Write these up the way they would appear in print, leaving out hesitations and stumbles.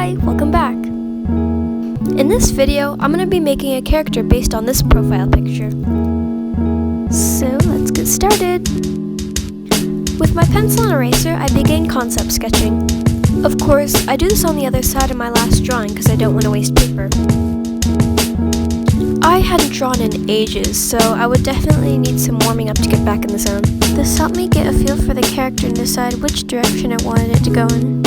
Hi, welcome back. In this video, I'm going to be making a character based on this profile picture. So let's get started. With my pencil and eraser, I begin concept sketching. Of course, I do this on the other side of my last drawing because I don't want to waste paper. I hadn't drawn in ages, so I would definitely need some warming up to get back in the zone. This helped me get a feel for the character and decide which direction I wanted it to go in.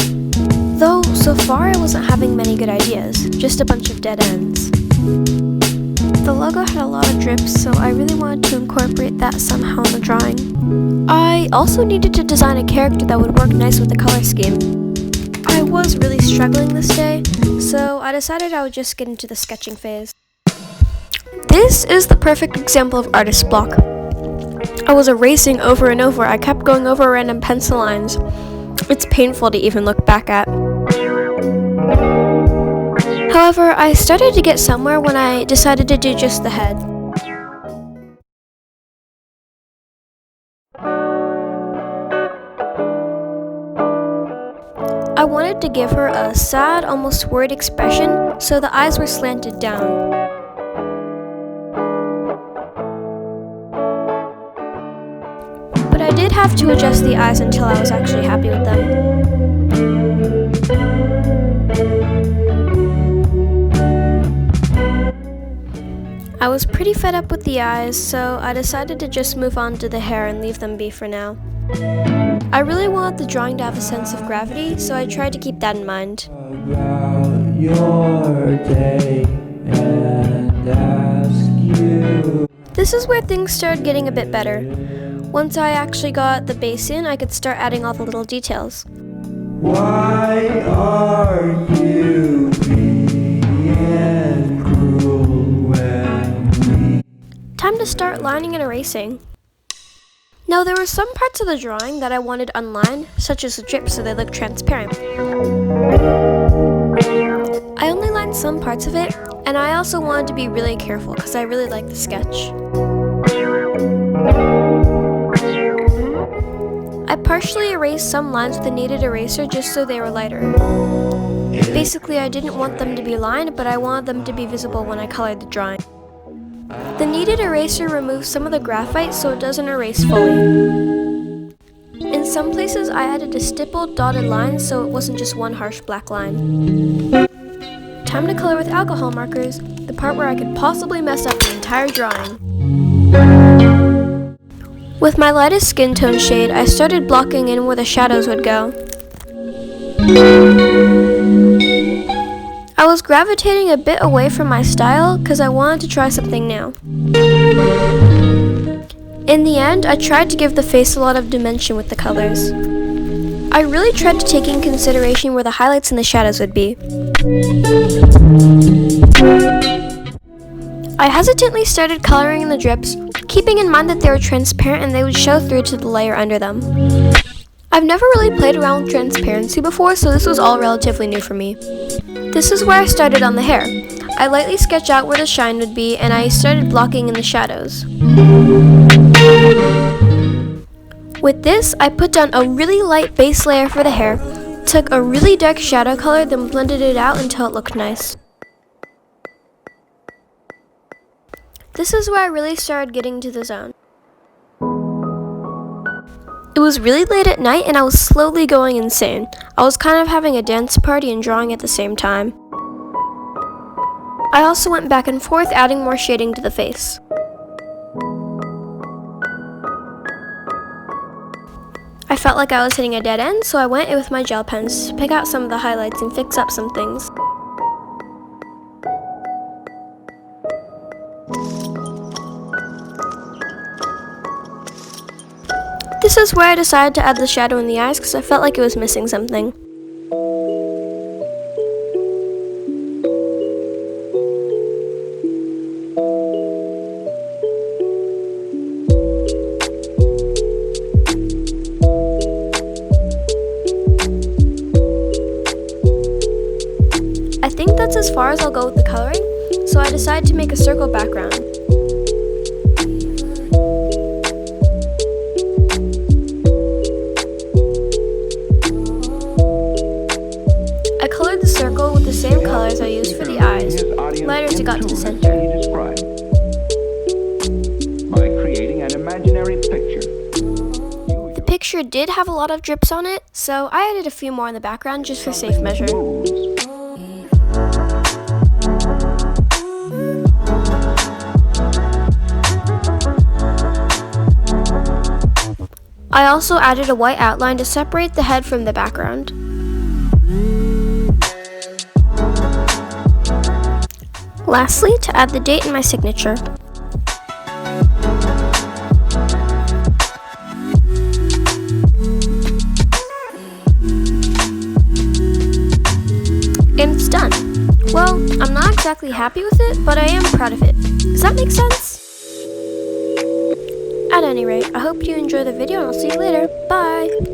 Though, so far I wasn't having many good ideas, just a bunch of dead ends. The logo had a lot of drips, so I really wanted to incorporate that somehow in the drawing. I also needed to design a character that would work nice with the color scheme. I was really struggling this day, so I decided I would just get into the sketching phase. This is the perfect example of artist block. I was erasing over and over. I kept going over random pencil lines. It's painful to even look back at. However, I started to get somewhere when I decided to do just the head. I wanted to give her a sad, almost worried expression, so the eyes were slanted down. But I did have to adjust the eyes until I was actually happy with them. I was pretty fed up with the eyes, so I decided to just move on to the hair and leave them be for now. I really wanted the drawing to have a sense of gravity, so I tried to keep that in mind. About your day and ask you. This is where things started getting a bit better. Once I actually got the base in, I could start adding all the little details. Why are you being cruel when we... Time to start lining and erasing. Now there were some parts of the drawing that I wanted unlined, such as the drips so they look transparent. I only lined some parts of it, and I also wanted to be really careful because I really liked the sketch. I partially erased some lines with a kneaded eraser just so they were lighter. Basically, I didn't want them to be lined, but I wanted them to be visible when I colored the drawing. The kneaded eraser removes some of the graphite so it doesn't erase fully. In some places, I added a stippled dotted line so it wasn't just one harsh black line. Time to color with alcohol markers, the part where I could possibly mess up the entire drawing. With my lightest skin tone shade, I started blocking in where the shadows would go. I was gravitating a bit away from my style because I wanted to try something new. In the end, I tried to give the face a lot of dimension with the colors. I really tried to take in consideration where the highlights and the shadows would be. I hesitantly started coloring in the drips, keeping in mind that they were transparent and they would show through to the layer under them. I've never really played around with transparency before, so this was all relatively new for me. This is where I started on the hair. I lightly sketched out where the shine would be, and I started blocking in the shadows. With this, I put down a really light base layer for the hair, took a really dark shadow color, then blended it out until it looked nice. This is where I really started getting to the zone. It was really late at night and I was slowly going insane. I was kind of having a dance party and drawing at the same time. I also went back and forth adding more shading to the face. I felt like I was hitting a dead end, so I went in with my gel pens to pick out some of the highlights and fix up some things. This is where I decided to add the shadow in the eyes because I felt like it was missing something. I think that's as far as I'll go with the coloring, so I decided to make a circle background. circle it got to the center. He described by creating an imaginary picture. The picture did have a lot of drips on it, so I added a few more in the background just for safe measure. I also added a white outline to separate the head from the background. Lastly, to add the date and my signature. And it's done. Well, I'm not exactly happy with it, but I am proud of it. Does that make sense? At any rate, I hope you enjoy the video and I'll see you later. Bye!